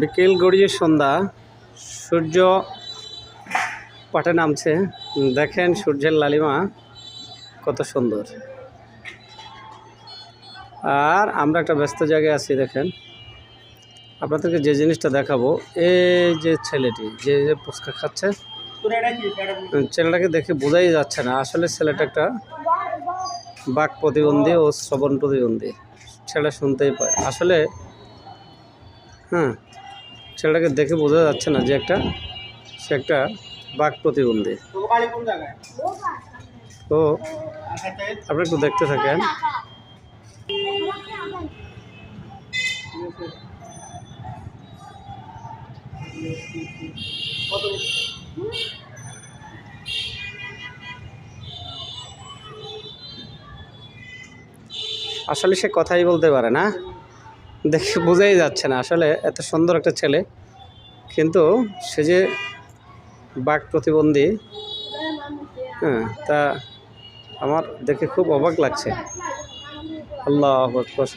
বিকেল গড়িয়ে সন্ধ্যা, সূর্য পাটে নামছে। দেখেন সূর্যের লালিমা কত সুন্দর। আর আমরা একটা ব্যস্ত জায়গায় আছি। দেখেন আপনাদেরকে যে জিনিসটা দেখাবো, এই যে ছেলেটি যে যে ফুচকা খাচ্ছে, ছেলেটাকে দেখে বোঝাই যাচ্ছে না আসলে ছেলেটা একটা বাক প্রতিবন্ধী ও শ্রবণ প্রতিবন্ধী। ছেলে শুনতেই পায় আসলে। হ্যাঁ, ছেলেটাকে দেখে বোঝা যাচ্ছে না যে সে একটা বাক প্রতিবন্ধী। তো আপনারা একটু দেখতে থাকেন। আসলে সে কথাই বলতে পারে না, দেখে বোঝাই যাচ্ছে না আসলে এত সুন্দর একটা ছেলে, কিন্তু সে যে বাক প্রতিবন্ধী। হ্যাঁ, তা আমার দেখে খুব অবাক লাগছে। আল্লাহু আকবার।